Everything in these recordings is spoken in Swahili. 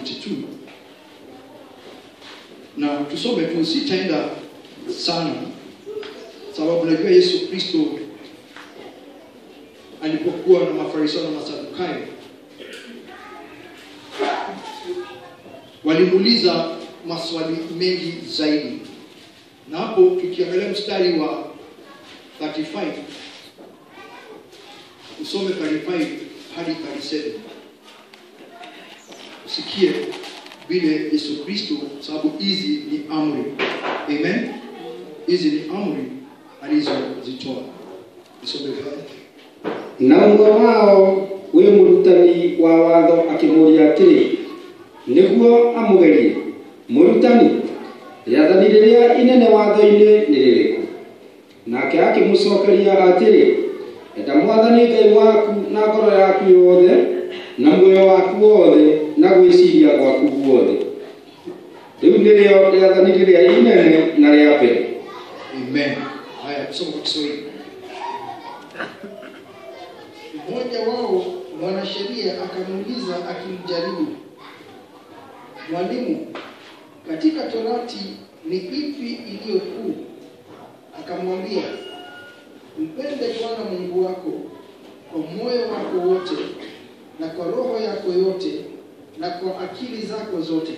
22. Na tusome tu, sitaenda sana sababu najua Yesu Kristo alipokuwa na Mafarisayo na Masadukayo walimuuliza maswali mengi zaidi. Na hapo tukiangalia mstari wa 35, usome 35 hadi 37, usikie vile Yesu Kristo, sababu hizi ni amri. Amen. Hizi ni amri alizozitoa. Usome vile. Na umwe wao we murutani wa watho akimuria atiri, niguo amugerie, murutani, rĩathani rĩrĩa inene watho-inĩ nĩ rĩrĩkũ? Nake akĩmũcokeria atĩrĩ, enda Mwathani Ngai waku na ngoro yaku yothe, na muoyo waku wothe, na gwĩciria gwaku guothe. Rĩu nĩrĩo rĩathani rĩrĩa inene na rĩa mbere. Amen. Haya, tusome kwa Kiswahili. Mmoja wao mwanasheria akamuuliza akimjaribu, Mwalimu, katika Torati ni ipi iliyo kuu? Akamwambia, mpende Bwana Mungu wako kwa moyo wako wote, na kwa roho yako yote, na kwa akili zako zote.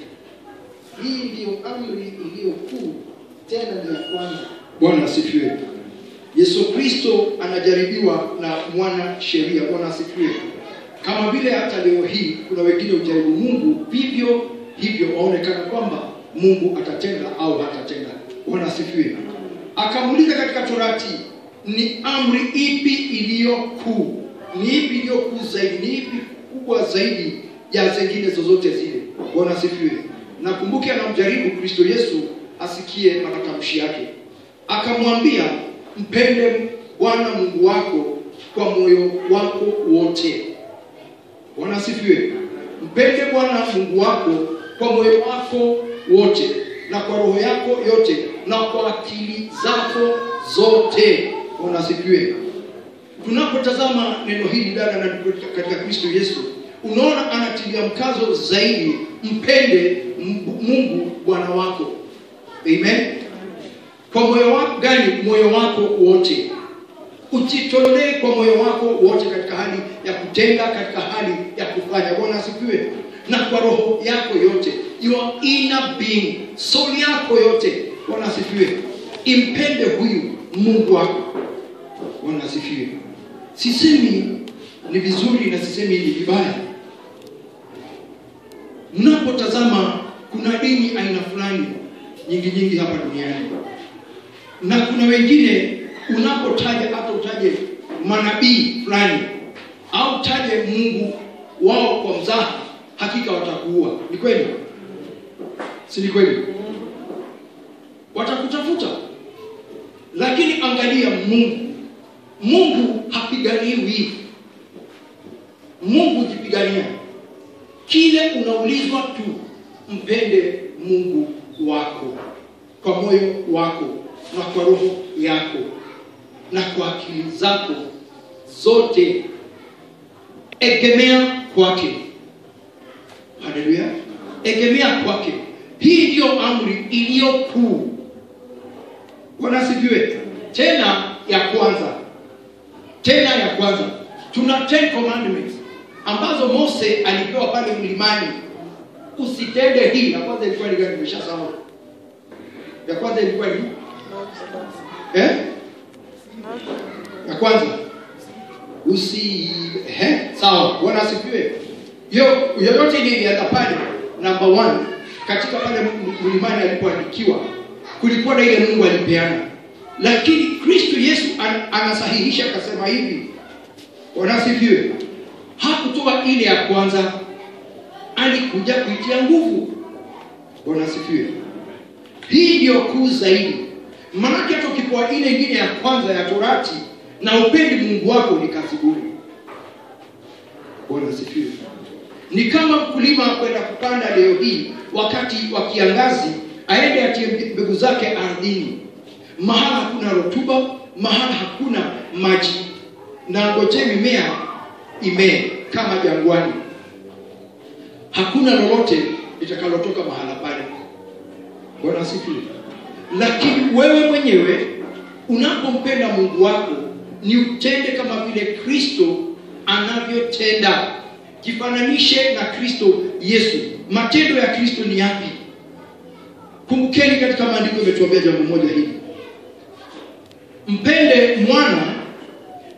Hii ndiyo amri iliyo kuu, tena ni ya kwanza. Bwana asifiwe. Yesu Kristo anajaribiwa na mwana sheria. Bwana asifiwe. Kama vile hata leo hii kuna wengine ujaribu Mungu, vivyo hivyo waonekana kwamba Mungu atatenda au hatatenda. Bwana asifiwe. Akamuuliza katika Torati, ni amri ipi iliyo kuu? Ni ipi iliyo kuu zaidi? Ni ipi kubwa zaidi ya zingine zozote zile? Bwana asifiwe. Nakumbuke anamjaribu Kristo Yesu asikie matamshi yake. Akamwambia, mpende Bwana Mungu wako kwa moyo wako wote. Bwana asifiwe. Mpende Bwana Mungu wako kwa moyo wako wote, na kwa roho yako yote, na kwa akili zako zote. Bwana asifiwe. Tunapotazama neno hili dada na katika Kristo Yesu, unaona anatilia mkazo zaidi, mpende Mungu Bwana wako. Amen. Kwa moyo wako gani? Moyo wako wote. Ujitolee kwa moyo wako wote katika hali ya kutenda, katika hali ya kufanya. Bwana asifiwe. Na kwa roho yako yote, your inner being, soul yako yote. Bwana asifiwe. Impende huyu Mungu wako. Bwana asifiwe. Sisemi ni vizuri na sisemi ni vibaya. Mnapotazama kuna dini aina fulani nyingi hapa duniani, na kuna wengine unapotaja, hata utaje manabii fulani au taje Mungu wao kwa mzaha, hakika watakuua. Ni kweli? Si ni kweli? Watakutafuta. Lakini angalia Mungu hapiganiwi. Mungu jipigania. Kile unaulizwa tu, mpende Mungu wako kwa moyo wako, na kwa roho yako, na kwa akili zako zote. Egemea kwake. Haleluya. Egemea kwake. Hii ndio amri iliyo kuu. Bwana asifiwe. Tena ya kwanza. Tuna 10 commandments ambazo Mose alipewa pale mlimani. Usitende hii. Ya kwanza ilikuwa ni gani? Nimeshasahau. Ya kwanza ilikuwa ni ya kwanza sawa. Bwana asifiwe. Yoyote ile ya pale number 1 katika pale mlimani alipoandikiwa, kulikuwa na ile Mungu alipeana. Lakini Kristo Yesu anasahihisha akasema hivi. Bwana asifiwe. Hakutoa ile ya kwanza, alikuja kuitia nguvu. Bwana asifiwe. Hii ndio kuu zaidi. Maana hata ukipoa ile nyingine ya kwanza ya Torati na upendi Mungu wako, ni kazi bure. Bwana asifiwe. Ni kama mkulima kwenda kupanda leo hii wakati wa kiangazi, aende atie mbegu zake ardhini, mahala hakuna rotuba, mahala hakuna maji, na ngoje mimea imee kama jangwani. Hakuna lolote litakalotoka mahala pale. Bwana asifiwe. Lakini wewe mwenyewe unapompenda Mungu wako ni utende kama vile Kristo anavyotenda. Jifananishe na Kristo Yesu. Matendo ya Kristo ni yapi? Kumbukeni katika maandiko imetuambia jambo moja hili. Mpende mwana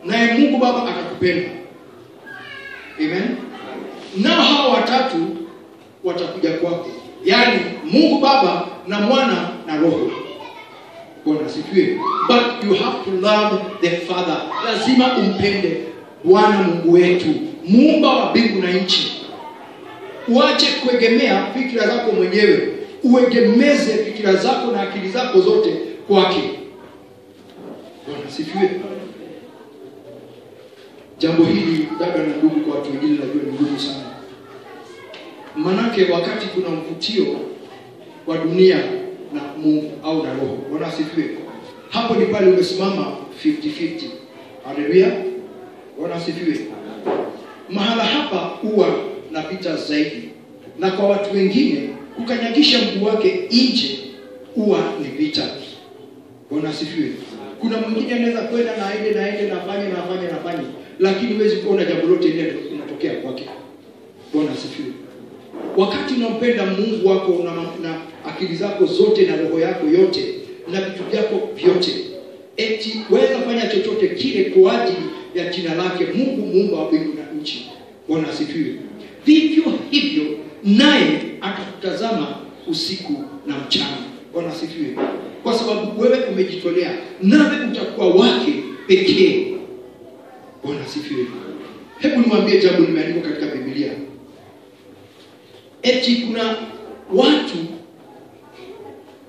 naye Mungu Baba atakupenda. Amen. Nao hawa watatu watakuja kwako. Yaani Mungu Baba na Mwana na Roho. Bwana asifiwe. But you have to love the Father. Lazima umpende Bwana Mungu wetu, Muumba wa mbingu na nchi. Uache kuegemea fikra zako mwenyewe. Uegemeze fikra zako na akili zako zote kwake. Bwana asifiwe. Jambo hili dada na ndugu, kwa watu wengine najua ni ngumu sana. Manake wakati kuna mvutio wa dunia na Mungu au na Roho. Bwana asifiwe. Hapo ni pale umesimama 50-50. Haleluya. Bwana asifiwe. Mahala hapa huwa na vita zaidi. Na kwa watu wengine kukanyagisha mguu wake nje huwa ni vita. Bwana asifiwe. Kuna mwingine anaweza kwenda na aende na afanye, lakini huwezi kuona jambo lote linatokea kwake. Bwana asifiwe. Wakati unampenda Mungu wako na akili zako zote na roho yako yote na vitu vyako vyote, eti waweza fanya chochote kile kwa ajili ya jina lake Mungu Muumba wa mbingu na nchi. Bwana asifiwe. Vivyo hivyo naye atakutazama usiku na mchana. Bwana asifiwe. Kwa sababu wewe umejitolea, nawe utakuwa wake pekee. Bwana asifiwe. Hebu niwaambie jambo limeandikwa katika Biblia. Eti kuna watu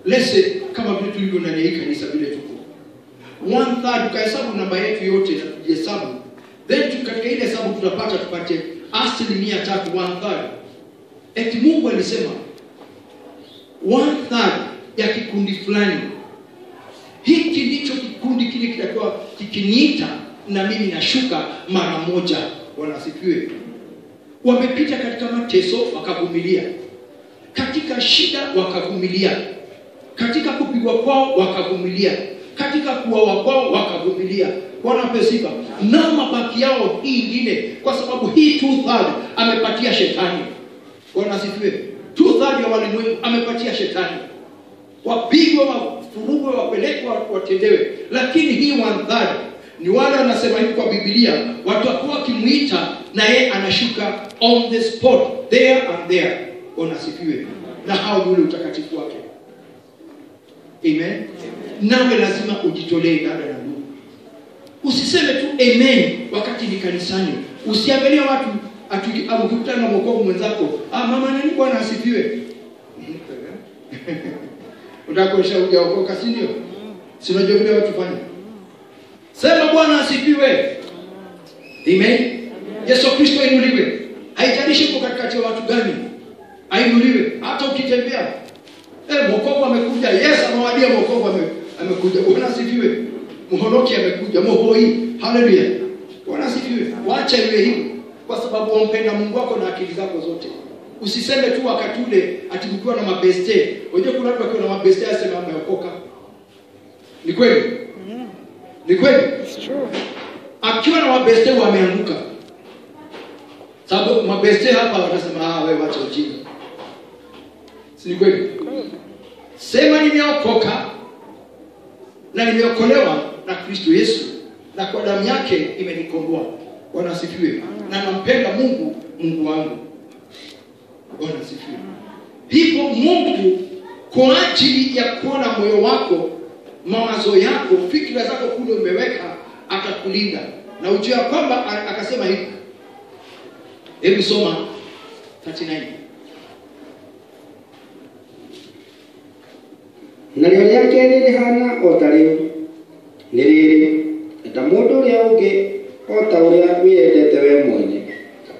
lese kama vile tulivyo ndani ya kanisa vile tuko 1/3, tukahesabu namba yetu yote na tujihesabu, then katika ile hesabu tupate 3%, 1/3. Eti Mungu alisema 1/3 ya kikundi fulani, hiki ndicho kikundi kile kitakuwa kikiniita na mimi nashuka mara moja. Bwana asifiwe. Wamepita katika mateso wakavumilia, katika shida wakavumilia, katika kupigwa kwao wakavumilia, katika kuuawa kwao wakavumilia. Bwana pesiba na mabaki yao hii ingine, kwa sababu hii 2/3 amepatia shetani. Bwana asifiwe. 2/3 ya walimwengu amepatia shetani, wapigwe, wafurugwe, wapelekwe, watendewe. Lakini hii 1/3 ni wale wanasema hivi kwa Biblia, watu wakuwa kimuita na yeye anashuka on the spot, there and there. Bwana asifiwe. Na hao ni ule utakatifu wake. Amen. Nawe lazima ujitolee dada na ndugu. Usiseme tu amen wakati ni kanisani. Usiangalie watu ukikutana na mwokovu mwenzako, mama nani Bwana asifiwe. Unakosha hujaokoka, si ndio? Si unajua vile watu fanya. Sema Bwana asifiwe. Amen. Yesu Kristo ainuliwe. Haijalishi uko katikati ya watu gani, ainuliwe. Hata ukitembea, mwokovu amekuja. Yes, amewadia mwokovu amekuja. Bwana asifiwe. Mhonoki amekuja, mohoi. Haleluya. Bwana asifiwe. Waacha iwe hivyo, kwa sababu umpenda Mungu wako na akili zako zote. Usiseme tu wakati ule ati ukiwa na mabeste. Unajua kuna watu wakiwa na mabeste asema ameokoka. Ni kweli? Ni kweli? It's true. Akiwa na mabeste wameanguka. Sababu mabeste hapa watasema wewe wacha ujinga. Si kweli? Sema nimeokoka na nimeokolewa na Kristo Yesu, na kwa damu yake imenikomboa. Bwana asifiwe. Na nampenda Mungu wangu. Bwana asifiwe. Hivyo Mungu kwa ajili ya kuona moyo wako, mawazo yako, fikra zako kule umeweka, atakulinda. Na ujue kwamba akasema hivi. Hebu soma 39. Na rĩo rĩake rĩrĩhana o ta rĩu nĩ rĩrĩ, enda mũndũ ũrĩa ũngĩ o ta ũrĩa wĩendete we mwene.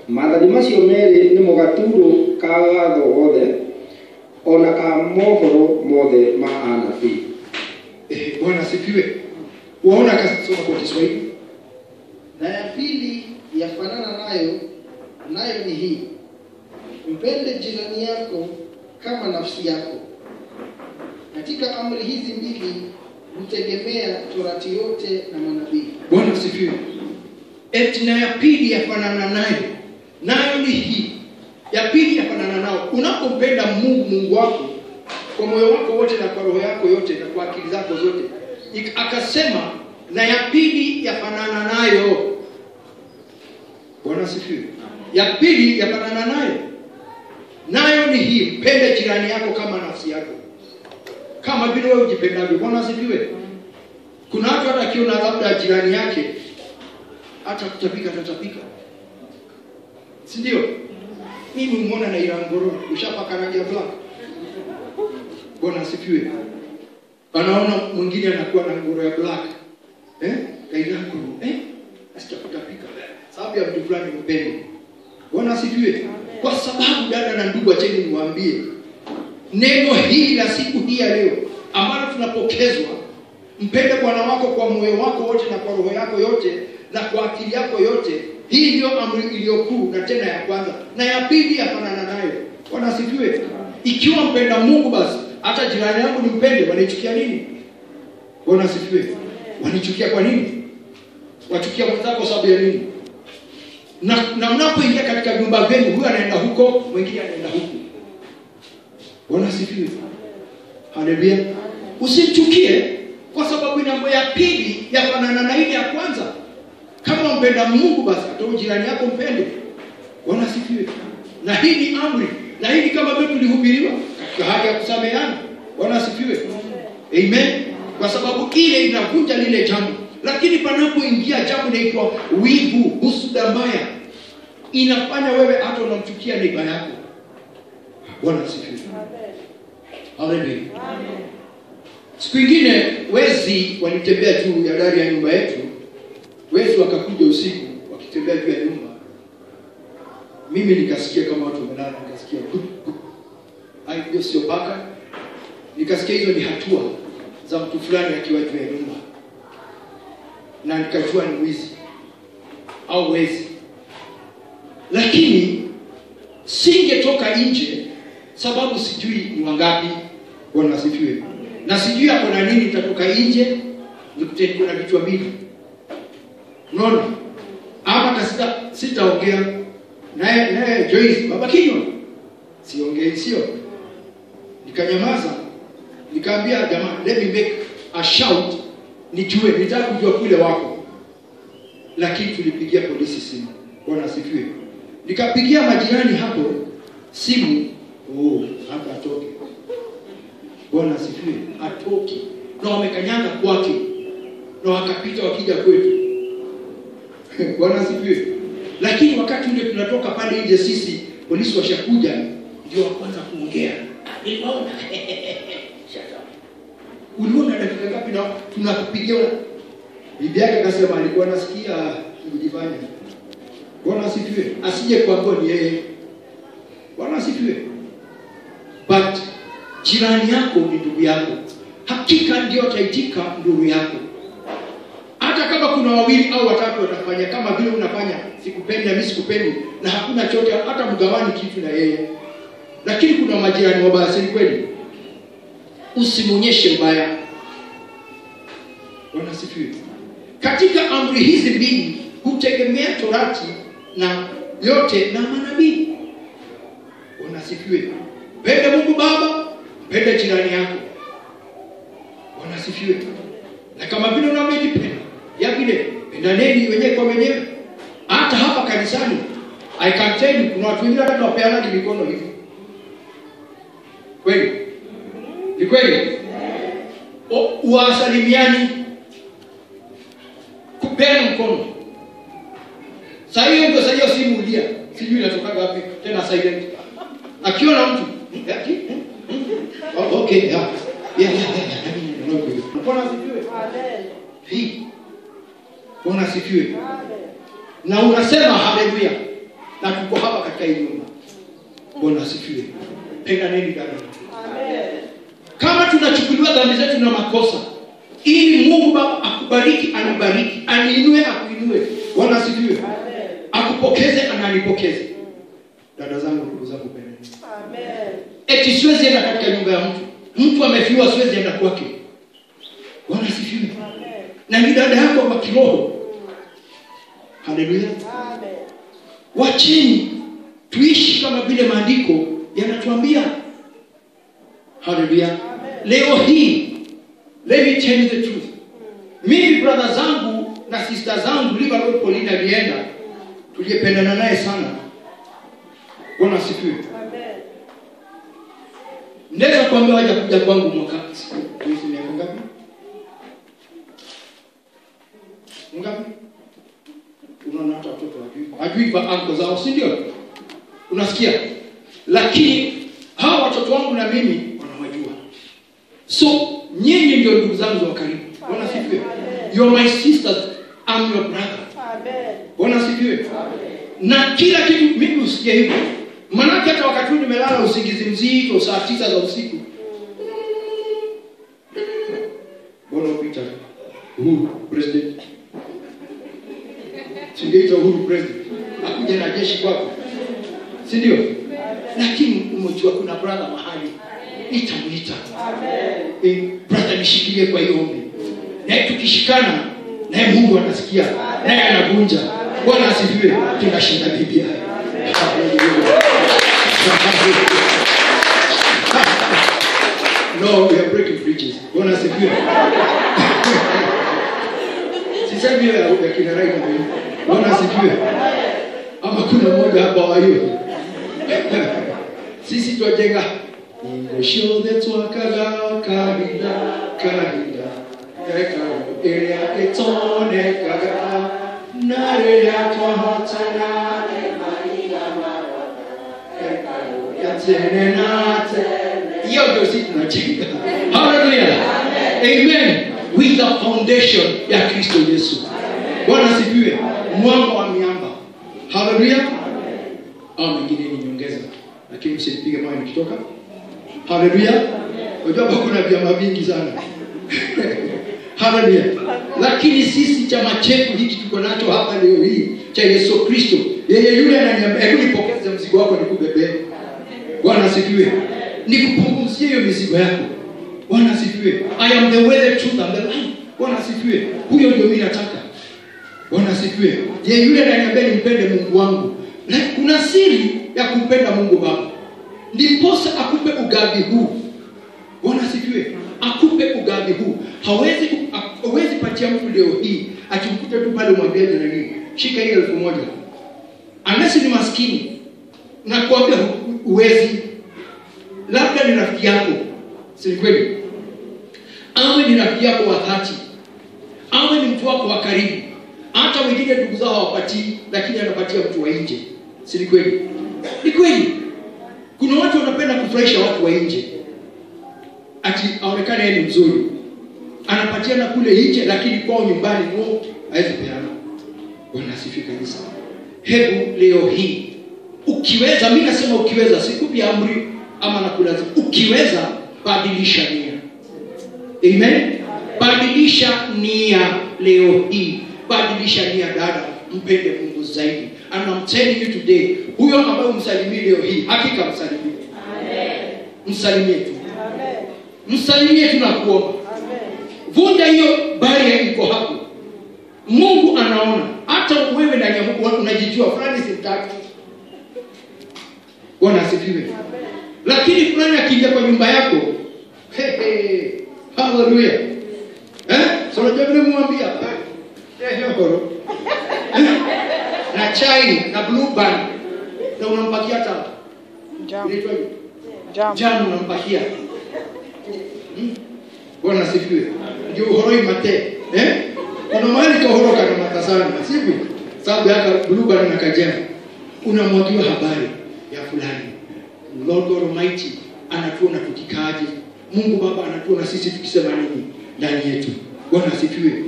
Maathani macio merĩ nĩ mũgaturwo ka watho wothe, ona ka mohoro mothe ma anabii. Bwana asifiwe. Waona kasoma kwa Kiswahili. Na ya pili yafanana nayo ni hii: mpende jirani yako kama nafsi yako. Katika amri hizi mbili hutegemea torati yote na manabii. Bwana asifiwe. Eti na ya pili yafanana nayo. Nayo ni hii. Ya pili yafanana nao. Unapompenda Mungu wako kwa moyo wako wote na kwa roho yako yote na kwa akili zako zote. Akasema na ya pili yafanana nayo. Bwana asifiwe. Ya pili yafanana nayo. Nayo ni hii, mpende jirani yako kama nafsi yako. Kama vile wewe ujipendavyo. Bwana asifiwe. Kuna watu hata akiona labda jirani yake hata kutapika tatapika. Si ndio? Mimi umeona na Irangoro, ushapaka rangi ya black. Bwana asifiwe. Anaona mwingine anakuwa na ngoro ya black. Kairangoro. Asitapika. Sababu ya mtu fulani mpende. Bwana asifiwe. Kwa sababu dada na ndugu, acheni niwaambie. Neno hili la siku hii ya leo ambalo tunapokezwa, mpende Bwana wako kwa moyo wako wote na kwa roho yako yote na kwa akili yako yote. Hii ndio amri iliyokuu na tena ya kwanza, na ya pili yafanana nayo. Bwana asifiwe. Ikiwa mpenda Mungu, basi hata jirani yangu nimpende. Wanichukia nini? Bwana asifiwe. Wanichukia kwa nini? Wachukia mwenzako sababu ya nini? Na mnapoingia katika vyumba vyenu, huyu anaenda huko, mwingine anaenda huko. Bwana asifiwe. Haleluya. Usichukie kwa sababu namba ya pili yafanana na ile ya kwanza. Kama mpenda Mungu, basi hata jirani yako mpende. Bwana asifiwe. Na hii ni amri. Na hii kama vile tulihubiriwa katika haki ya kusameheana. Bwana asifiwe. Amen. Kwa sababu ile inavunja lile jambo. Lakini panapoingia jambo linaloitwa wivu, husuda mbaya, inafanya wewe hata unamchukia neighbor yako. Bwana asifiwe. Amen. Amen. Siku nyingine wezi walitembea juu ya dari ya nyumba yetu. Wezi wakakuja usiku wakitembea juu ya nyumba. Mimi nikasikia kama watu wamelala, nikasikia hiyo sio paka. Nikasikia hizo ni hatua za mtu fulani akiwa juu ya nyumba. Na nikajua ni wizi au wezi. Lakini singetoka nje sababu sijui ni wangapi. Bwana asifiwe. Na sijui hapo na nini nitatoka nje nikutane kuna vichwa mbili. Unaona? Hapa sitaongea. Naye Joyce baba kinywa. Siongei sio. Nikanyamaza. Nikaambia jamaa, let me make a shout. Nijue, nitaka kujua kule wako. Lakini tulipigia polisi simu. Bwana asifiwe. Nikapigia majirani hapo simu. Hapa atoke. Bwana asifiwe. Atoke. Na wamekanyanga kwake. Na wakapita wakija kwetu. Bwana asifiwe. Lakini wakati ule tunatoka pale nje sisi, polisi washakuja, ndio kwanza kuongea. Niliona. Uliona dakika ngapi na tunakupigia? Bibi yake akasema alikuwa anasikia kujifanya. Bwana asifiwe. Asije kuambiwa ni yeye. Bwana asifiwe. But jirani yako ni ndugu yako. Hakika ndio ataitika ndugu yako. Hata kama kuna wawili au watatu watafanya kama vile unafanya, sikupendi na mimi sikupendi, na hakuna chote hata mgawani kitu na yeye. Lakini kuna majirani wabaya, si kweli? Usimuonyeshe ubaya. Bwana asifiwe. Katika amri hizi mbili hutegemea torati na yote na manabii. Bwana asifiwe. Mpende Mungu Baba, mpende jirani yako. Bwana asifiwe. Na kama vile unavyojipenda, ya vile pendaneni wenyewe kwa wenyewe. Hata hapa kanisani, I can tell you, kuna watu wengine hata wapeana mikono hivi. Kweli? Ni kweli? Uwasalimiani, kupeana mkono. Sasa hiyo ndio sasa simu ulia. Sijui inatoka wapi tena silent. Akiona mtu, okay, yeah. Bwana asifiwe. Amen. Bwana asifiwe. Na unasema haleluya. Na tuko hapa katika hii nyumba. Bwana asifiwe. Penda nini dada? Amen. Kama tunachukuliwa dhambi zetu na makosa, ili Mungu Baba akubariki, anibariki, aniinue, akuinue. Bwana asifiwe. Amen. Akupokeze, ananipokeze. Dada zangu, ndugu zangu, pendeni. Amen. eti siwezi enda katika nyumba ya mtu amefiwa, siwezi enda kwake. Bwana asifiwe. Na ni dada yako wa kiroho. Haleluya. Amen. Wacheni tuishi kama vile maandiko yanatuambia. Haleluya. Leo hii, let me tell you the truth. Mimi brother zangu na sister zangu Liverpool Pauline alienda, tuliyependana naye sana. Bwana asifiwe. Amen. Naweza kuambia waje kuja kwangu mwaka ngapi? Ngapi? Unaona hata watoto hajui pa anko zao, si ndio? Unasikia? Lakini hawa watoto wangu na mimi wanawajua. So nyinyi ndio ndugu zangu wa karibu. Bwana asifiwe. You are my sisters, I'm your brother. Amen. Bwana asifiwe. Na kila kitu mimi usikie hivyo. Maana hata wakati nimelala usingizi mzito saa 9 za usiku. Bwana upita. President. Singeita Uhuru president. Akuja na jeshi kwako. Si ndio? Lakini umejua kuna brother mahali. Nitamuita. Amen. Brother nishikilie kwa hiyo ombi. Na tukishikana naye Mungu anasikia. Naye anavunja. Bwana asifiwe. Tunashinda Biblia. No, we are breaking bridges. Bwana asifiwe. Sasa hivi ya kina Rai na mimi. Bwana asifiwe. Ama kuna mmoja hapa wa hiyo. Sisi tujenga Show the twakaga kabida area etone kaga nare ya twahotana yogo sisi tunajenga. Hallelujah. Amen. With the foundation ya Kristo Yesu. Bwana asifiwe. Mwamba wa miamba. Hallelujah. Mwingine ni nyongeza. Lakini msipige moyo nikitoka. Hallelujah. Unajua kuna vyama vingi sana. Hallelujah. Lakini sisi chama chetu hiki tuko nacho hapa leo hii cha Yesu Kristo. Yeye yule ananiambia hebu nipokeze mzigo wako nikubebee. Bwana asifiwe. Nikupunguzie hiyo mizigo yako. Bwana asifiwe. I am the way, the truth and the life. Bwana asifiwe. Huyo ndio mimi nataka. Bwana asifiwe. Yeye yule ananiambia nimpende Mungu wangu. Na kuna siri ya kumpenda Mungu Baba. Ndiposa akupe ugavi huu. Bwana asifiwe. Akupe ugavi huu. Hawezi patia mtu leo hii akimkuta tu pale umwambie na nini. Shika hii 1000. Anasi ni maskini. Na kuambia uwezi. Labda ni rafiki yako. Si kweli? Awe ni rafiki yako wa dhati. Awe ni mtu wako wa karibu. Hata wengine ndugu zao hawapatii, lakini anapatia mtu wa nje. Si kweli? Ni kweli. Kuna watu wanapenda kufurahisha watu wa nje. Ati aonekane yeye ni mzuri. Anapatiana kule nje lakini kwao nyumbani no hawezi peana. Bwana asifiwe kabisa. Hebu leo hii ukiweza, mimi nasema ukiweza, sikupi amri ama nakulazimu. Ukiweza badilisha nia. Amen. Badilisha nia leo hii. Badilisha nia dada, mpende Mungu zaidi. And I'm telling you today, huyo ambaye umsalimie leo hii, hakika msalimie. Amen. Msalimie tu. Amen. Msalimie tu na kuomba. Amen. Vunja hiyo barrier iko hapo. Mungu anaona. Hata wewe ndani ya Mungu unajijua fulani simtaki. Bwana asifiwe. Amen. Lakini fulani akija kwa nyumba yako, hallelujah. So unajua vile mwambia, horo. Na chai na blue band na unampakia hata jam unampakia. Bwana asifiwe. Ndio horoi mate. Kuna mahali kwa horoka na matasana, sivyo? Sababu hata blue band na kajam unamwagiwa habari ya fulani. Lord God Almighty anatuona tukikaje. Mungu Baba anatuona sisi tukisema nini ndani yetu. Bwana asifiwe.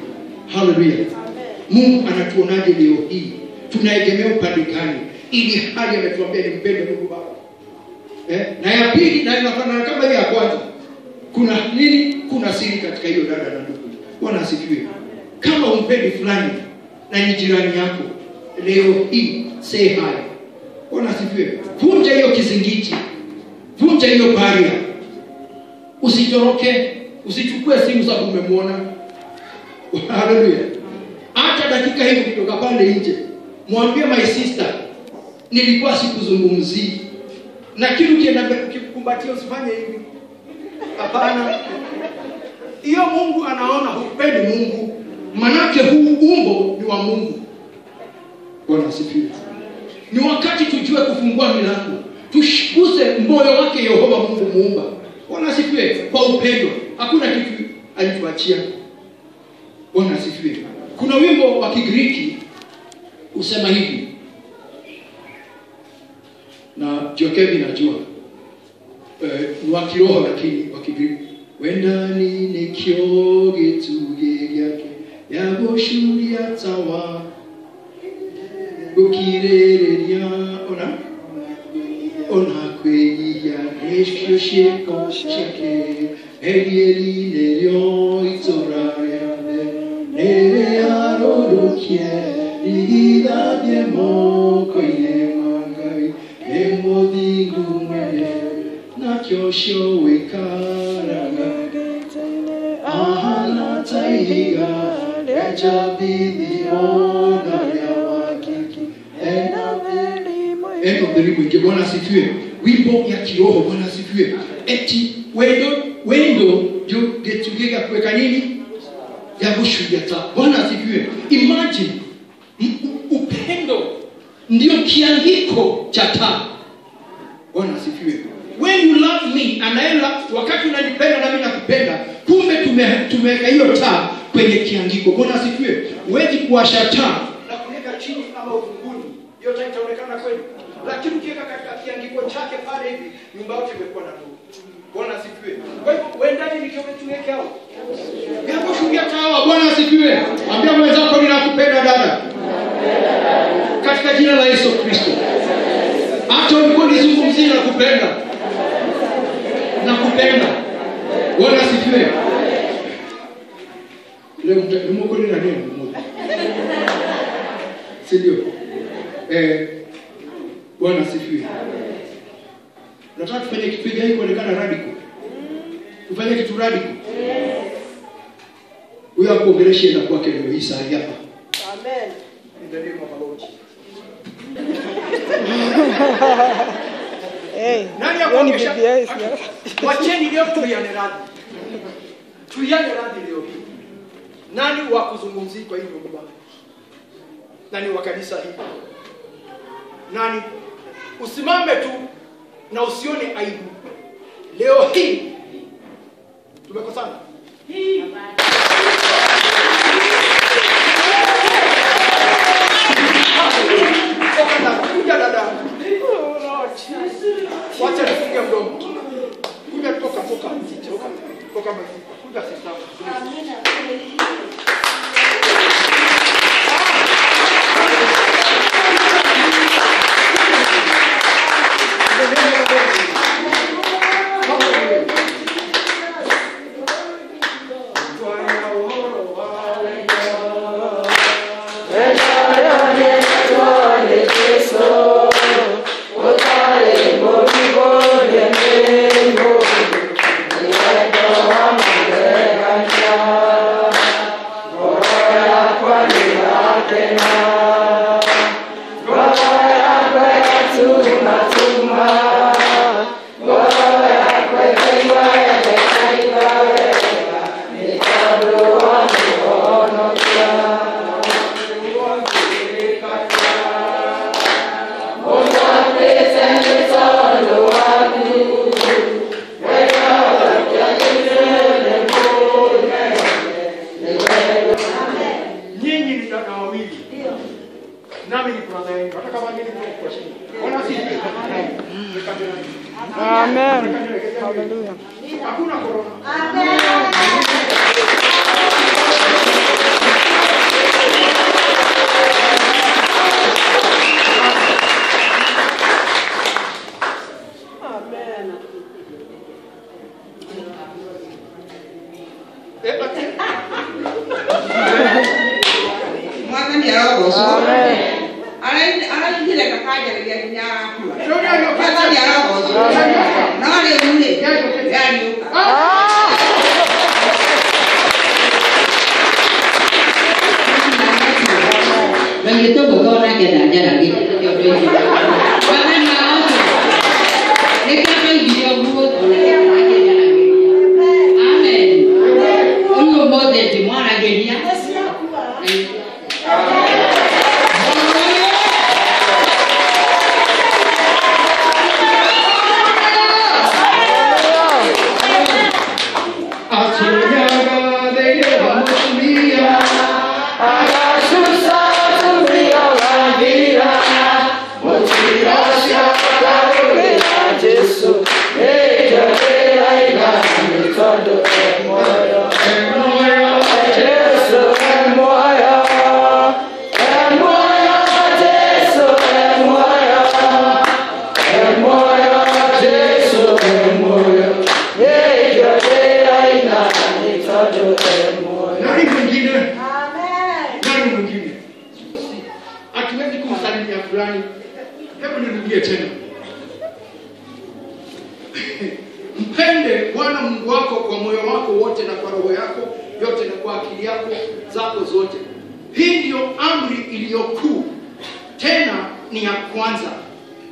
Hallelujah. Mungu anatuonaje leo hii? Tunaegemea upande gani? Ili hali ametuambia nimpende Mungu Baba. Na ya pili na inafanana kama ile ya kwanza. Kuna nini? Kuna siri katika hiyo dada na ndugu. Bwana asifiwe. Kama umpendi fulani na ni jirani yako, leo hii say hi. Bwana asifiwe. Vunja hiyo kizingiti. Vunja hiyo barrier. Usitoroke, usichukue simu sababu umemwona. Haleluya. Hata dakika hiyo kutoka pale nje, mwambie my sister, nilikuwa sikuzungumzii. Na kitu kienda kukumbatia usifanye hivi. Hapana. Hiyo Mungu anaona hupendi Mungu. Manake huu umbo ni wa Mungu. Bwana asifiwe. Ni wakati tujue kufungua milango. Tushikuse moyo wake Yehova Mungu muumba. Bwana asifiwe. Kwa upendo. Hakuna kitu alituachia. Bwana asifiwe. Kuna wimbo wa Kigiriki usema hivi. Na Jokevi najua. Ni wa kiroho lakini wa Kigiriki. Wenda ni kyoge tuge yake yagoshuria tawa ukirereria ona kweya neshyo sheko sheke elieli neryo itorare nere arorukie igidadye moko inemangai nemodingu mwene nakyosho wekaraga ahana taiga ejabidi ona ya wakiki eno belimu ike. Bwana asifiwe. Wimbo ya kiroho. Bwana asifiwe. Eti wendo jo getugega kweka nini ya bushuja ta. Bwana asifiwe. Imagine upendo ndio kiangiko cha taa. Bwana asifiwe. When you love me and I love, wakati unanipenda na mimi nakupenda, kumbe tumeweka hiyo taa kwenye kiangiko. Bwana asifiwe. Huwezi kuwasha taa na kuweka chini kama uvunguni, hiyo taa itaonekana kweli. Lakini ukiweka katika kiangiko chake pale hivi, nyumba yote imekuwa na nuru. Bwana asifiwe. Kwa hivyo uendani nikiweke hao. Hapo shuhudia taa. Bwana asifiwe. Ambia mwenzako ninakupenda dada. Katika jina la Yesu Kristo. Hata ulikuwa nizungumzie na kupenda. Nakupenda. Bwana asifiwe. Leo mko ni nani mmoja? Sio. Bwana asifiwe. Nataka tufanye kitu gani kuonekana radical? Tufanye kitu radical. Huyo akuongeleshe na kwake leo hii saa hapa. Amen. In the name of the Lord. Nani akuongelesha? Wacheni leo tuiane radhi. Tuiane radhi leo. Nani wa kuzungumzia kwa hivyo baba? Nani wa kanisa hili? Nani? Usimame tu na usione aibu. Leo hii tumekosana. Kuja dada. Wacha nifunge mdomo. Kuja toka. Kuja sasa. Amina. Amen. Hallelujah. Amen. Mwathani arogocwo. Amen. Ule kakaja ya nyakua. Kaka ya roho. Na wale ule. Yani. Bagi tu bawa nak kita jalan kita. Bahkan malam tu, mereka pergi dia buat orang lagi jalan kita. Amen. Untuk buat di mana dia? Mpende Bwana Mungu wako kwa moyo wako wote na kwa roho yako yote na kwa akili yako zako zote. Hii ndio amri iliyokuu, tena ni ya kwanza.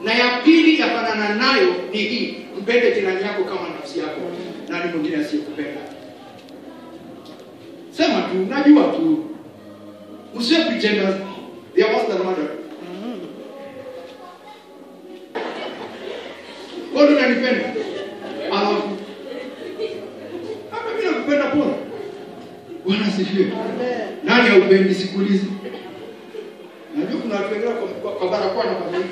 Na ya pili yafanana nayo ni hii: mpende jirani yako kama nafsi yako. Nani mwingine asiyekupenda? Sema tu, najua tu. Usiwe pretenders. They are worse than murder. Wewe unanipenda? Alafu hapa mimi nakupenda pona. Bwana asifiwe. Amen. Nani haupendi siku hizi? Najua kuna watu wengine kwa barakoa na kwa nini.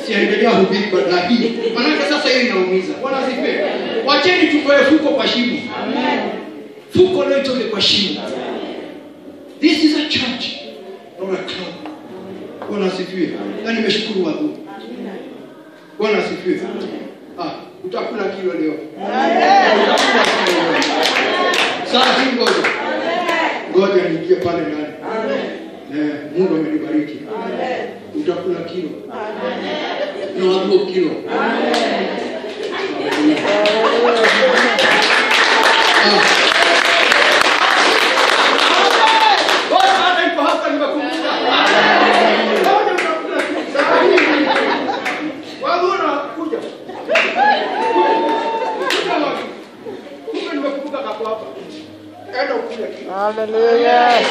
Siendelea hubiri badala hii. Maana sasa hiyo inaumiza. Bwana asifiwe. Wacheni tukoe fuko kwa shimo. Amen. Fuko leo itoke kwa shimo. This is a church, not a club. Bwana asifiwe. Na nimeshukuru watu. Bwana asifiwe. Utakula kilo leo. Amen. Sasa ngoja. Ngoja niingie pale ndani. Amen. Mungu amenibariki. Amen. Utakula kilo. Amen. Na watu kilo. Amen. Hallelujah.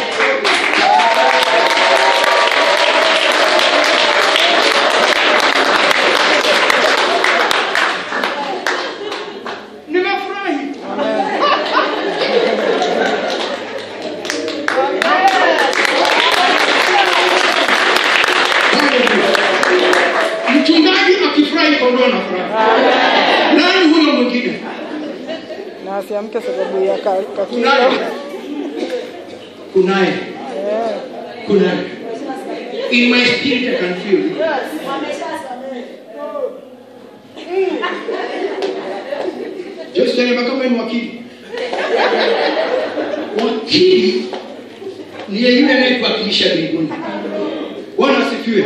Nimefurahi. Mchungaji akifurahi kondoo na furaha. Nani huyo mwingine? Na asiamke sababu ya kakilo. Kunaye. Kunaye. In my spirit I can feel it. Just tell me kama ni wakili. Wakili ni yule anayewakilisha mbinguni. Bwana asifiwe.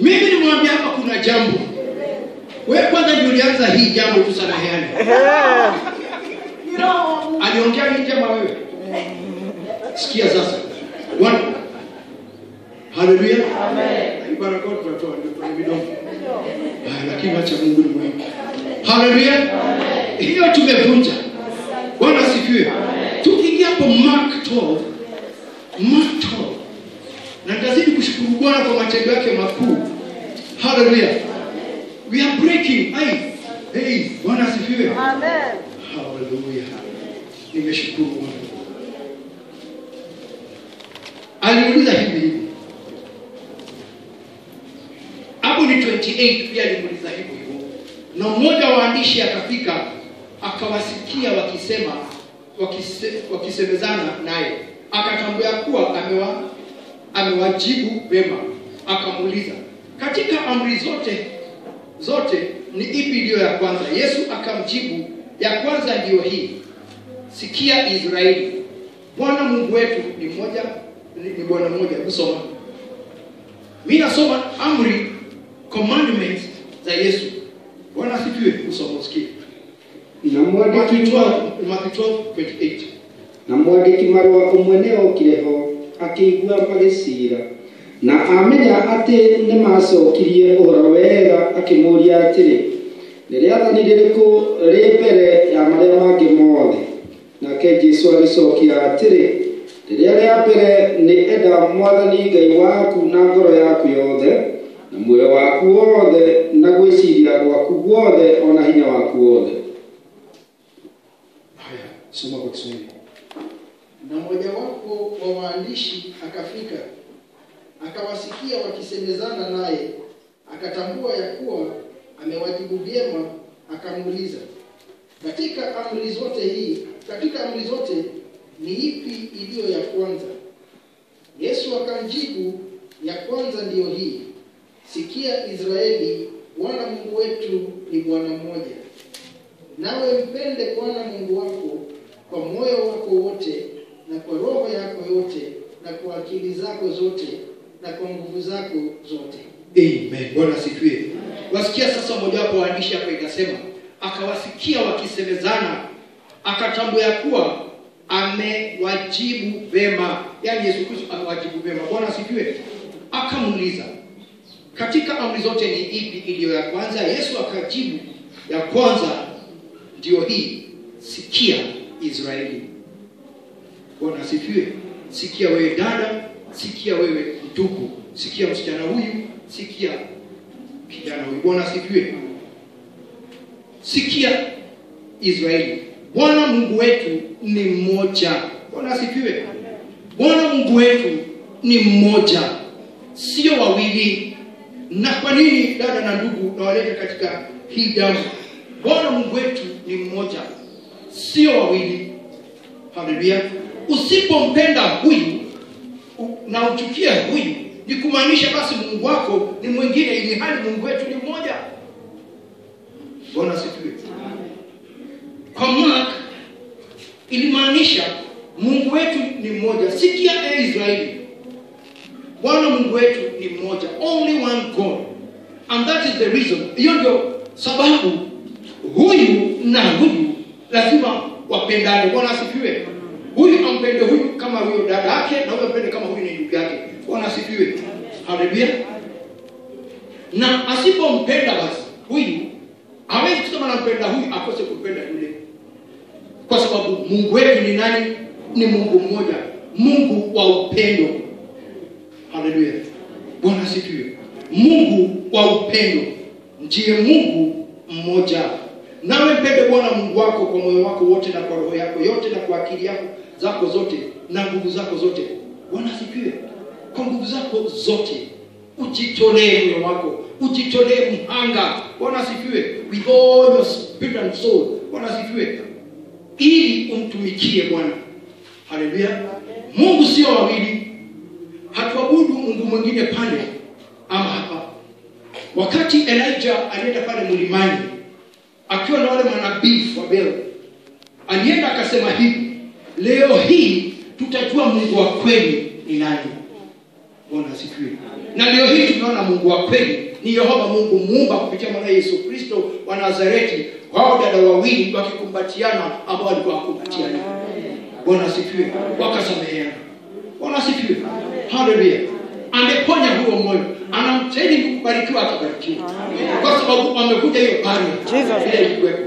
Mimi nimwambia hapa kuna jambo. Wewe kwanza ndio ulianza hii jambo, tusameheane. Aliongea nini jamaa wewe? Sikia sasa. One. Hallelujah. Amen. Baraka kwa watu wa midomo. Lakini acha Mungu ni mwema. Hallelujah. Amen. Hiyo tumevunja. Bwana asifiwe. Tukiingia hapo Mark 12. Na nitazidi kushukuru Bwana kwa matendo yake makuu. Hallelujah. We are breaking. Hey, Bwana asifiwe. Amen. Hallelujah. Nimeshukuru Bwana. Aliuliza hivi. Hapo ni 28 pia alimuuliza hivyo. Na mmoja wa waandishi akafika akawasikia wakisemezana naye. Akatambua kuwa amewajibu vema. Akamuuliza, katika amri zote ni ipi iliyo ya kwanza? Yesu akamjibu, ya kwanza ndiyo hii: sikia Israeli, Bwana Mungu wetu ni mmoja, ni Bwana mmoja. Kusoma. Mimi nasoma amri, commandments za Yesu. Bwana asifiwe. Usomoski. Na mwandiki Matthew 12:28. Na mwandiki marwa umweneo kireho akigua magicira na amenya ati ne macokirie uhoro wega akimuria atiri niriathani ririku ri mbere ya maria mangi mothe nake Jesu agicokia atiri riria ria mbere ni enda mwathani Ngai waku na ngoro yaku yothe na muoyo waku wothe na gwiciria gwaku guothe ona hinya waku wothe. Haya, soma kwa Kiswahili. Na mmojawapo wa waandishi akafika, akawasikia wakisemezana naye, akatambua ya kuwa amewajibu vyema, akamuuliza, katika amri zote ni ipi iliyo ya kwanza? Yesu akamjibu, ya kwanza ndiyo hii, sikia Israeli, Bwana Mungu wetu ni Bwana mmoja. Nawe mpende Bwana Mungu wako kwa moyo wako wote, na kwa roho yako yote, na kwa akili zako zote, na kwa nguvu zako zote. Amen. Bwana asifiwe. Wasikia sasa mmoja wapo waandishi hapa ikasema, akawasikia wakisemezana, akatambua ya kuwa amewajibu vema. Yaani Yesu Kristo amewajibu vema. Bwana asifiwe. Akamuuliza, katika amri zote ni ipi iliyo ya kwanza? Yesu akajibu, ya kwanza ndio hii, sikia Israeli. Bwana asifiwe. Sikia wewe dada, sikia wewe ndugu, sikia msichana huyu, sikia kijana huyu. Bwana asifiwe. Sikia Israeli, Bwana Mungu wetu ni mmoja. Bwana asifiwe. Bwana Mungu wetu ni mmoja, sio wawili. Na kwa nini dada na ndugu nawaleta katika hii jambo? Bwana Mungu wetu ni mmoja, sio wawili. Haleluya. Usipompenda huyu na uchukie huyu, ni kumaanisha basi Mungu wako ni mwingine, ili hali Mungu wetu ni mmoja. Bwana asifiwe. Kwa Mark ilimaanisha Mungu wetu ni mmoja. Sikia Israeli, Bwana Mungu wetu ni mmoja, only one God, and that is the reason. Hiyo ndio sababu huyu na huyu lazima wapendane. Bwana asifiwe. Huyu ampende huyu kama huyo dada yake, na huyu ampende kama huyu ni ndugu yake. Bwana asifiwe. Haleluya. Na asipompenda basi huyu, hawezi kusema nampenda huyu akose kupenda yule. Kwa sababu Mungu wetu ni nani? Ni Mungu mmoja, Mungu wa upendo. Haleluya. Bwana asifiwe. Mungu wa upendo ndiye Mungu mmoja. Nawe mpende Bwana Mungu wako kwa moyo wako wote, na kwa roho yako yote, na kwa akili yako zako zote, na nguvu zako zote. Bwana asifiwe. Kwa nguvu zako zote ujitolee moyo wako, ujitolee mhanga. Bwana asifiwe. With all your spirit and soul. Bwana asifiwe. Ili umtumikie Bwana. Haleluya. Mungu sio wawili. Hatuabudu Mungu mwingine pale ama hapa. Wakati Elijah alienda pale mlimani akiwa na wale manabii wa Baal, alienda akasema hivi, leo hii tutajua Mungu wa kweli ni nani. Bwana asifiwe. Na leo hii tunaona Mungu wa kweli ni Yehova Mungu Muumba kupitia mwana Yesu Kristo wa Nazareti. Wao dada wawili wakikumbatiana ambao walikuwa wakumbatiana. Bwana asifiwe. Wakasameheana. Bwana asifiwe. Haleluya. Ameponya huo moyo. Anamteni kubarikiwa atabarikiwa. Kwa sababu amekuja hiyo pale. Bila ilikuwepo.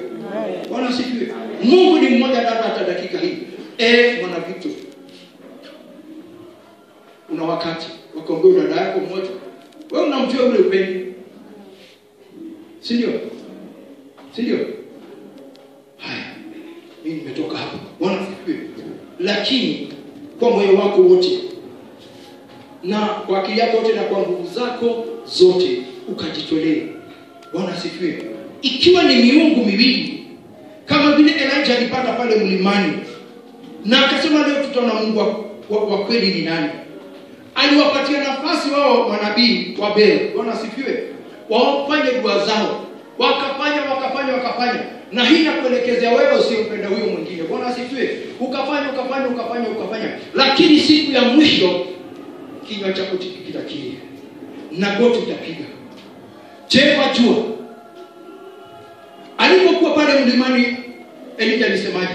Bwana asifiwe. Mungu ni mmoja hata dakika hii. Mwana Victor, una wakati wakombea dada yako mmoja, wewe unamjua ule upendo, si ndio? Si ndio? Haya, mimi nimetoka hapa. Bwana asifiwe. Lakini kwa moyo wako wote, na kwa akili yako yote, na kwa nguvu zako zote ukajitolee. Bwana asifiwe. Ikiwa ni miungu miwili kama vile Elijah alipata pale mlimani, na akasema leo tutaona Mungu wa kweli ni nani, aliwapatia nafasi wao manabii wa Baal. Bwana asifiwe. Wafanye dua zao, wakafanya. Na hii inakuelekezea wewe usimpenda huyo mwingine. Bwana asifiwe. Ukafanya. Lakini siku ya mwisho kinywa chako kitakiri. na goti utapiga. Je, wajua alipokuwa pale mlimani Elijah alisemaje?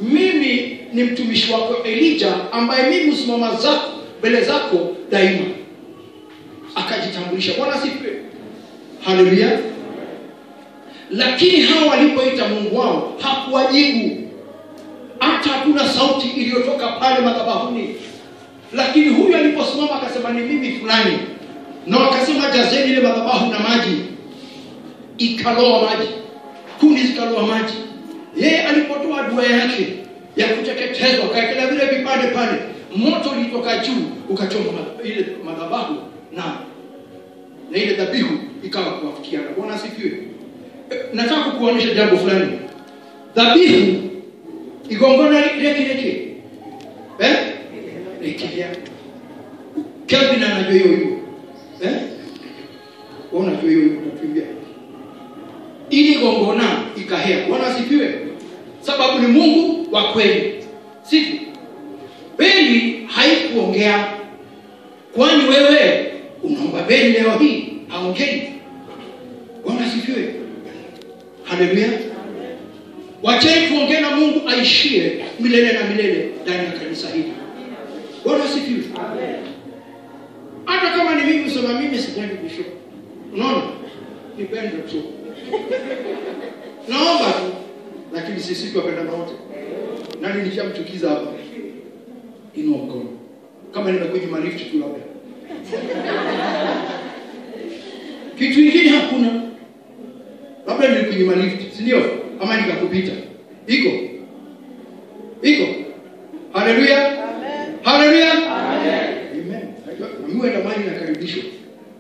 Mimi ni mtumishi wako Elijah ambaye mimi usimama zako mbele zako daima. Akajitambulisha. Bwana asifiwe. Haleluya. Lakini hao walipoita Mungu wao hakuwajibu. Hata hakuna sauti iliyotoka pale madhabahuni. Lakini huyu aliposimama akasema ni mimi fulani. Na wakasema jazeni ile madhabahu na maji. Ikaloa maji. Kuni zikaloa maji. Yeye alipotoa dua yake ya kuteketezwa akaekela vile vipande pale, moto ulitoka juu ukachoma ile madhabahu na ile dhabihu ikawa kuwafikia. Bwana asifiwe. Nataka kukuonyesha jambo fulani. Dhabihu igongona leke lekelea. Kelvin anajua hiyo. Unajua hiyo utakimbia. Ili gongona ikahea. Bwana asifiwe. Sababu ni Mungu wa kweli. Sivyo? Beli haikuongea. Kwani wewe unaomba Beli leo hii haongei? Bwana asifiwe. Haleluya. Wacheni tuongee na Mungu aishie milele na milele ndani ya kanisa hili. Bwana asifiwe. Amen. Hata kama ni mimi sema mimi sipendi bishop. Unaona? Nipende tu. Naomba tu. Lakini sisi tunapenda wote. Nani nishamchukiza hapa? Inua mkono. Kama nimekuja marifu tu labda. Kitu kingine hakuna. Labda nilikunyima lift, si ndio? Ama nikakupita. Iko? Haleluya. Amen. Haleluya. Amen. Amen. Mungu atamani na karibisho.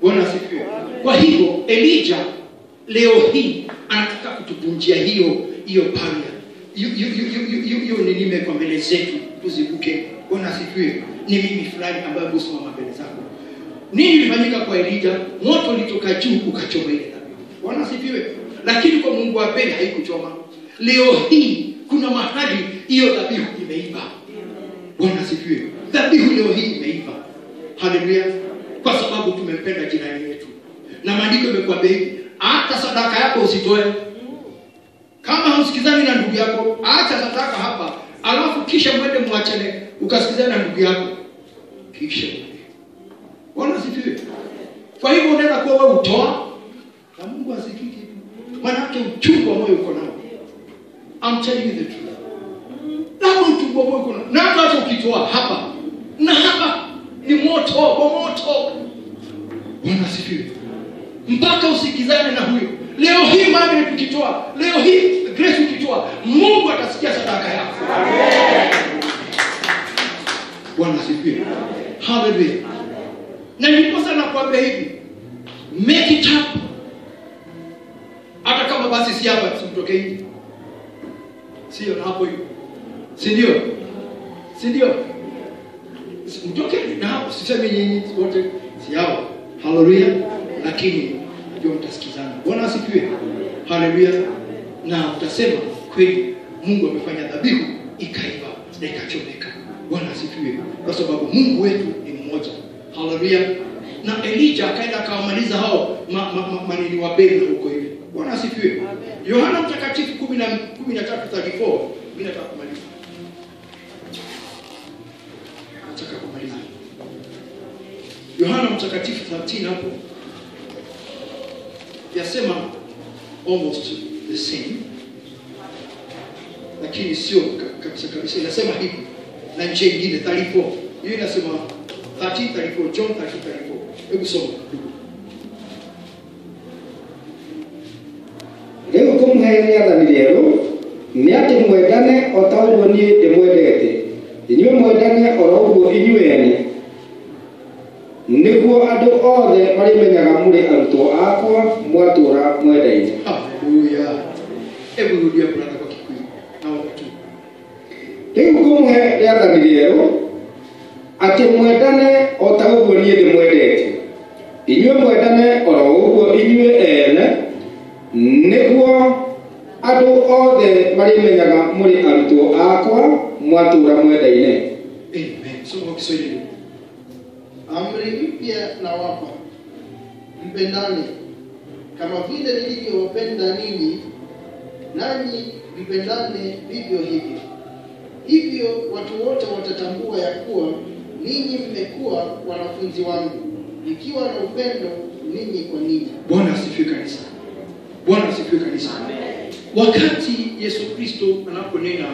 Bwana asifiwe. Kwa hivyo Elijah leo hii anataka kutuvunjia hiyo paria. Hiyo ni nimekuwa mbele zetu tuzibuke. Bwana asifiwe. Ni mimi fulani ambaye kusimama mbele zako. Nini ilifanyika kwa Elijah? Moto ulitoka juu ukachoma ile dhabihu. Bwana asifiwe. Lakini kwa Mungu wa Beli haikuchoma. Leo hii kuna mahali hiyo dhabihu imeiva. Bwana asifiwe. Dhabihu leo hii imeiva. Haleluya. Kwa sababu tumempenda jirani yetu. Na maandiko yamekuambia hivi, hata sadaka yako usitoe. Kama husikizani na ndugu yako, acha sadaka hapa, alafu kisha mwende muachane ukasikizana na ndugu yako. Kisha. Bwana asifiwe. Kwa hivyo unaenda kwa wewe utoa na Mungu asikiki. Maana uchungu wa moyo uko nao. I'm telling you the truth. Na uchungu wa moyo uko nao. Na hata ukitoa hapa na hapa ni moto. Bwana asifiwe. Mpaka usikizane na huyo. Leo hii mama tukitoa, leo hii Grace ukitoa, Mungu atasikia sadaka yako. Amen. Bwana asifiwe. Hallelujah. Na niliposa nakwambia hivi, make it up. Hata kama basi si hapa tumtoke hivi. Sio na hapo hiyo. Si ndio? Mtoke na hapo sisemi nyinyi wote si hao. Hallelujah. Lakini ndio mtasikizana. Bwana asifiwe. Hallelujah. Na utasema kweli Mungu amefanya dhabihu ikaiva na ikachomeka. Bwana asifiwe. Kwa sababu Mungu wetu ni mmoja. Hallelujah. Na Elijah akaenda akamaliza hao manini wa Beli huko hivi. Bwana asifiwe. Yohana Mtakatifu 13:34 bila kumaliza. Nataka kumaliza. Yohana Mtakatifu 13 hapo yasema almost the same, lakini sio kabisa. Inasema hivi na nje nyingine 34. Hiyo inasema 13:34, John 13:34. Hebu soma. Leo kumheria dhamiriero ni ati mwendane otaũguo niĩ ndĩmwendete. Inyuĩ mwendane oroũguo inyuĩ nĩguo andũ othe marĩmenyaga mũrĩ arutwo akwa mwatũũra mwendaine. Haleluya. Hebu rudia brother kwa Kikuyu. Naomba tu. Rĩu ngũmũhe rĩathani rĩerũ atĩ mwendane otaũguo niĩ ndĩmwendete. Inyuĩ mwendane oroũguo inyuĩ ene nĩguo andũ othe marĩmenyaga mũrĩ arutwo akwa mwatũũra mwendaine. Amen. Soma Kiswahili. Amri mpya nawapa, mpendane kama vile nilivyowapenda ninyi, nanyi mpendane vivyo hivyo. Hivyo watu wote watatambua ya kuwa ninyi mmekuwa wanafunzi wangu, ikiwa na upendo ninyi kwa ninyi. Bwana asifiwe kanisa. Bwana asifiwe kanisa. Wakati Yesu Kristo anaponena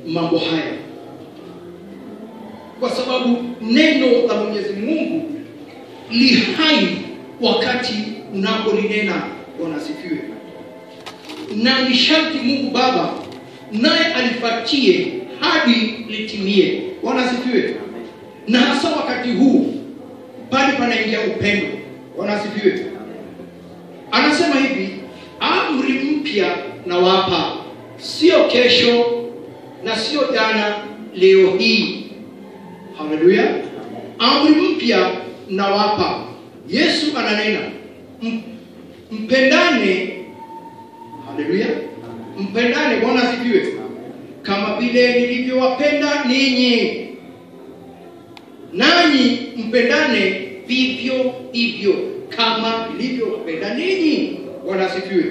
mambo haya, kwa sababu neno la Mwenyezi Mungu li hai wakati unapolinena. Bwana asifiwe. Na ni sharti Mungu Baba naye alifatie hadi litimie. Bwana asifiwe. Na hasa wakati huu pale panaingia upendo. Bwana asifiwe. Anasema hivi, amri mpya na wapa, sio kesho na sio jana, leo hii. Haleluya. Amri mpya na wapa. Yesu ananena mpendane. Haleluya. Mpendane. Bwana asifiwe. Kama vile nilivyowapenda ninyi, nanyi mpendane vivyo hivyo kama nilivyowapenda ninyi. Bwana asifiwe.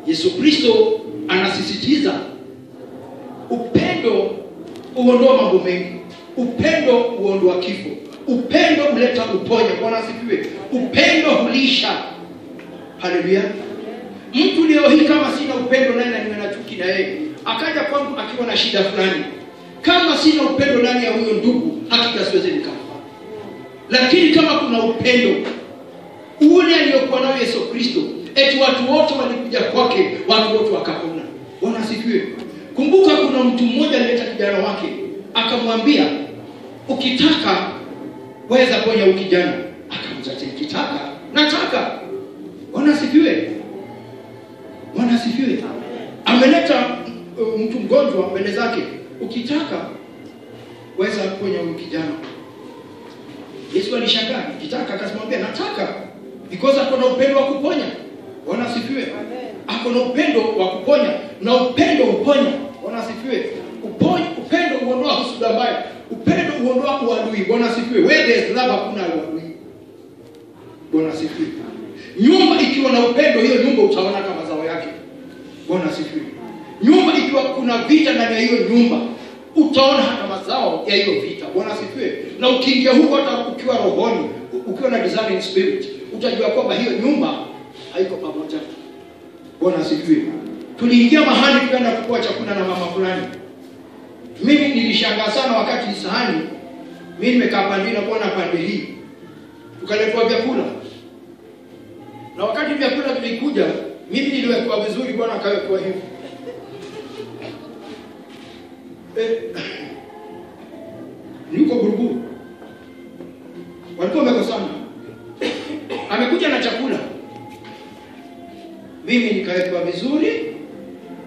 Yesu Kristo anasisitiza upendo uondoa mambo mengi. Upendo uondoa kifo. Upendo huleta uponya. Bwana asifiwe. Upendo hulisha. Haleluya. Mtu leo hii kama sina upendo naye na nina chuki na yeye, akaja kwangu akiwa na shida fulani, kama sina upendo ndani ya huyo ndugu, hakika siwezi nikampa. Lakini kama kuna upendo ule aliokuwa nao Yesu Kristo, eti watu wote walikuja kwake, watu wote wakapona. Bwana asifiwe. Kumbuka kuna mtu mmoja alileta kijana wake, akamwambia ukitaka waweza ponya huyu kijana. Akamjatia kitaka, nataka. Bwana asifiwe. Bwana asifiwe. Ameleta mtu mgonjwa mbele zake, ukitaka waweza kuponya huyu kijana. Yesu alishangaa, ukitaka, akasimwambia nataka, because ako na upendo wa kuponya. Bwana asifiwe. Ako na upendo wa kuponya, na upendo uponya. Bwana asifiwe. Upendo huondoa husuda mbaya. Upendo huondoa uadui. Bwana asifiwe. Where there is love hakuna uadui. Bwana asifiwe. Nyumba ikiwa na upendo, hiyo nyumba utaona kama mazao yake. Bwana asifiwe. Nyumba ikiwa kuna vita ndani ya hiyo nyumba, utaona hata mazao ya hiyo vita. Bwana asifiwe. Na ukiingia huko hata ukiwa rohoni, ukiwa na discerning spirit, utajua kwamba hiyo nyumba haiko pamoja. Bwana asifiwe. Tuliingia mahali tukaenda kupewa chakula na mama fulani. Mimi nilishangaa sana wakati sahani, mimi nimekaa pande na kuona pande hii, tukaletwa vyakula. Na wakati vyakula vilikuja, mimi niliwekwa vizuri, Bwana akawekwa hivi. Niko buruburu. Walikuwa wamekosana. Amekuja na chakula, mimi nikawekwa vizuri.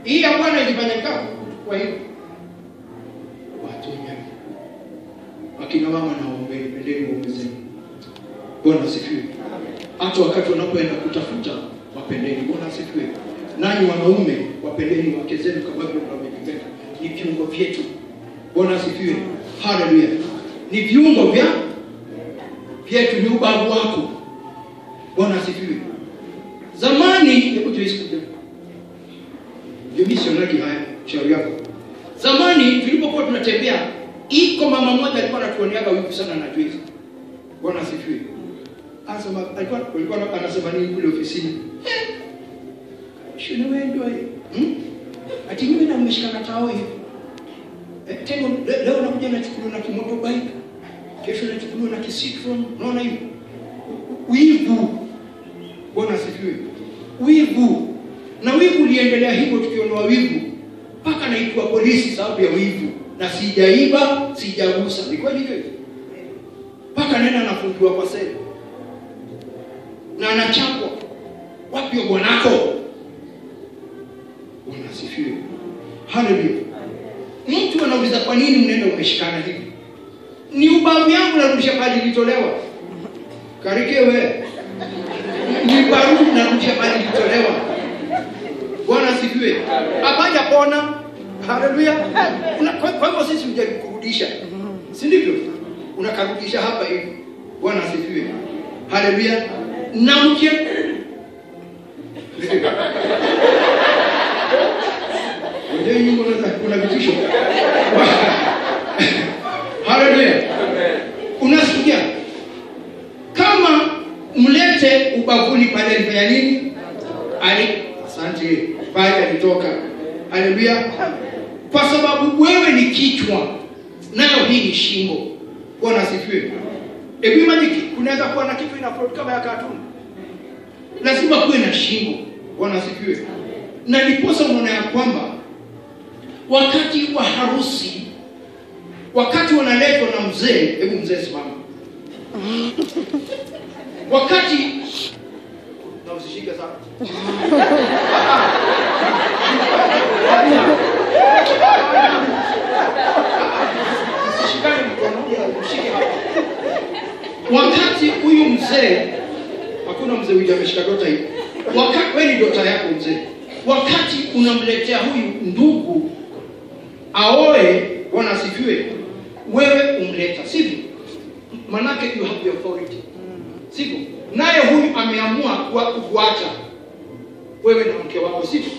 Hii ya Bwana ilifanyika kwa hiyo. Watu wenyewe, akina mama na waombeni, pendeni waombeni. Bwana asifiwe. Hata wakati wanapoenda kutafuta, wapendeni. Bwana asifiwe. Nanyi wanaume, wapendeni wake zenu kama vile mnavyopenda. Ni viungo vyetu. Bwana asifiwe. Haleluya. Ni viungo vyetu, ni ubavu wako. Bwana asifiwe. Zamani, hebu tuisikie. Ndio misionari haya, shauri yako. Zamani tulipokuwa tunatembea, iko mama mmoja alikuwa anatuoneaga wivu sana na juice. Bwana asifiwe. Alikuwa anasema nini kule ofisini? Shule wewe ndio ati mimi na mmeshikana tao hivi. Tena leo nakuja na chukuliwa na kimoto bike. Kesho na chukuliwa na kisitron. Unaona hivi? Wivu. Bwana asifiwe. Wivu. Na wivu uliendelea hivyo, tukiondoa wivu mpaka naitwa polisi sababu ya wivu. Na sijaiba, sijagusa. Ni kweli hivyo? Mpaka nenda nafungiwa kwa seli. Na anachapwa. Wapi bwanako? Bwana asifiwe. Haleluya. Mtu anauliza kwa nini mnaenda umeshikana hivi? Ni ubavu yangu narudisha pale ilitolewa. Karikewe. Ni baru narudisha pale ilitolewa. Bwana asifiwe. Hapaja pona. Haleluya. Kwa hivyo sisi mjaribu kurudisha. Si ndivyo? Unakarudisha hapa hivi. Bwana asifiwe. Haleluya. Na mkia ndio nyingi kuna vitisho. Haleluya. Unasikia? Kama mlete ubavuni pale alifanya nini? Asante. Pale alitoka. Haleluya. Kwa sababu wewe ni kichwa, nayo hii ni shingo. Bwana asifiwe. Hebu imagine kunaweza kuwa na kitu ina plot kama ya cartoon. Lazima kuwe na shingo. Bwana asifiwe. Na ndiposa unaona ya kwamba wakati wa harusi, wakati wanaletwa na mzee, hebu mzee simama. Wakati na usishike sana. Usishikane mkono, ushike hapa. Wakati huyu mzee, hakuna mzee huyu ameshika dota hii. Wakati wewe ni dota yako mzee. Wakati unamletea huyu ndugu aoe, Bwana asifiwe, wewe umleta, sivyo? Manake you have the authority. Sivyo? Naye huyu ameamua kuacha wewe na mke wako, sivyo?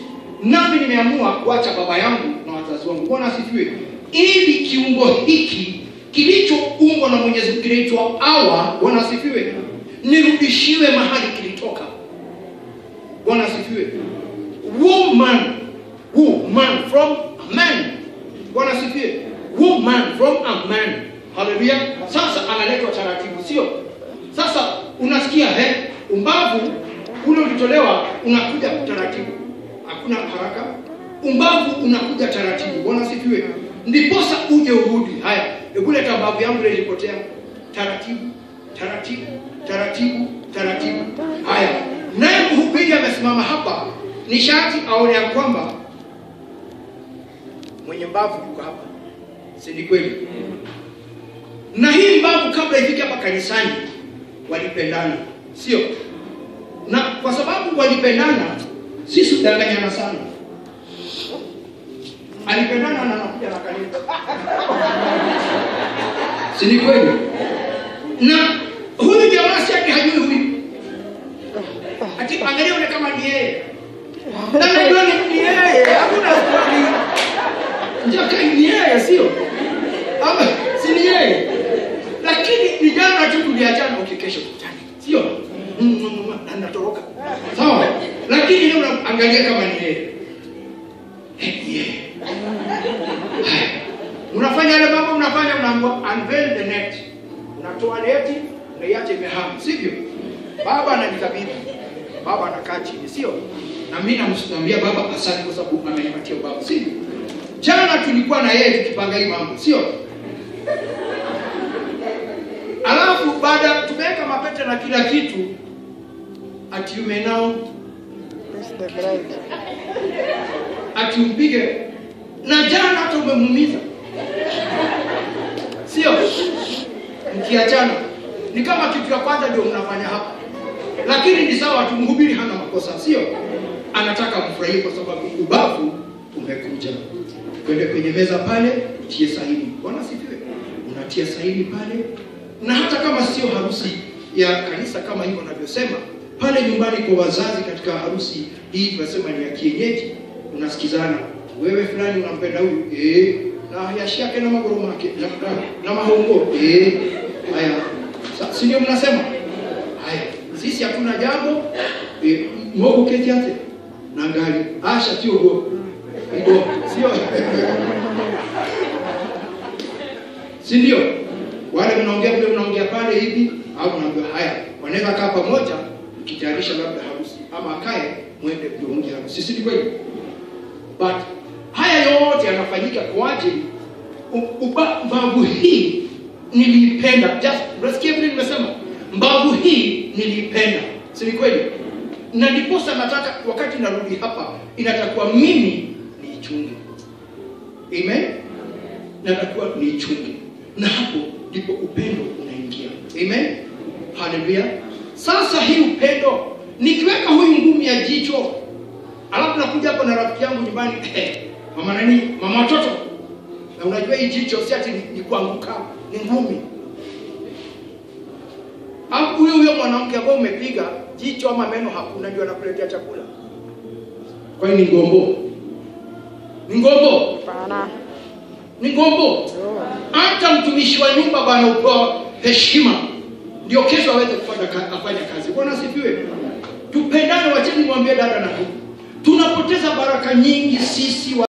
Nami nimeamua kuacha baba yangu na wazazi wangu. Bwana asifiwe. Ili kiungo hiki kilichoumbwa na Mwenyezi Mungu kinaitwa Hawa, Bwana asifiwe, nirudishiwe mahali kilitoka. Bwana asifiwe. Woman from a man. Bwana asifiwe. Woman from a man. Haleluya. Sasa analetwa taratibu, sio? Sasa unasikia umbavu ule ulitolewa unakuja taratibu. Hakuna haraka. Umbavu unakuja taratibu. Bwana asifiwe. Ndiposa uje urudi. Haya, hebu leta mbavu yangu ile ilipotea. Taratibu, taratibu, taratibu, taratibu. Haya, naye mhubiri amesimama hapa, ni sharti aone ya kwamba mwenye mbavu yuko hapa. Si ni kweli? Na hii mbavu kabla ifike hapa kanisani walipendana, sio? Na kwa sababu walipendana, sisi tudanganyana sana. Alipendana na anakuja na kanisa. Si ni kweli? Na huyu jamaa si hajui huyu. Ati angalia yule kama ni yeye. Na najua ni yeye, hakuna swali. Ndio ni yeye, sio? Ama si ni yeye. Lakini ni jana tu tuliachana ukikesha kutani. Sio? Anatoroka. Sawa? Lakini leo unaangalia kama ni yeye. Yeye. Unafanya yale mambo unafanya, unaamua unveil the net. Unatoa neti, unaiacha imehama, sivyo? Baba anajikabidhi. Baba anakaa chini, sio? Na mimi namwambia baba asante kwa sababu amenipatia baba, sivyo? Jana tulikuwa na yeye tukipanga hii mambo, sio? Alafu baada tumeweka mapete na kila kitu, ati you may now ati umpige. Na jana hata umemuumiza, sio? Mkiachana ni kama kitu ya kwanza ndio mnafanya hapa, lakini ni sawa tu, mhubiri hana makosa, sio? Anataka mfurahie kwa sababu ubavu umekuja. Kwenda kwenye meza pale utie sahihi. Bwana asifiwe. Unatia sahihi pale, na hata kama sio harusi ya kanisa kama hivyo ninavyosema, pale nyumbani kwa wazazi katika harusi hii tunasema ni ya kienyeji, unasikizana. Wewe fulani unampenda huyu? Na yashi yake na magoro make na mahongo. Haya. Si ndio mnasema? Haya. Sisi hatuna jambo. Mungu keti yake. Na ngali. Asha sio go. Ndio. Sio. Si ndio? Wale mnaongea pale hivi au mnaambia haya, wanaweza kaa pamoja ukitayarisha labda harusi ama akae mwende kuongea harusi. Sisi ni kweli. But haya yote yanafanyika kwa ajili mbavu hii nilipenda. Just unasikia vile nimesema, mbavu hii nilipenda. Si ni kweli? Na ndiposa nataka wakati narudi hapa inatakuwa mimi niichunge. Amen. Natakuwa niichunge. Na hapo ndipo upendo unaingia. Amen. Haleluya. Sasa hii upendo nikiweka huyu ngumi ya jicho, alafu nakuja hapo na rafiki yangu nyumbani, mama nani, mama watoto, na unajua hii jicho si ati ni kuanguka, ni ngumi. Au huyo huyo mwanamke ambaye umepiga jicho ama meno hakuna ndio anakuletea chakula. Kwa hiyo ni ngombo. Ni ngombo. Ni ngombo. Hata mtumishi wa nyumba bana upewa heshima ndio kesho aweze afanye kazi. Bwana asifiwe. Tupendane, wacheni niwaambie dada na ndugu. Tunapoteza baraka nyingi sisi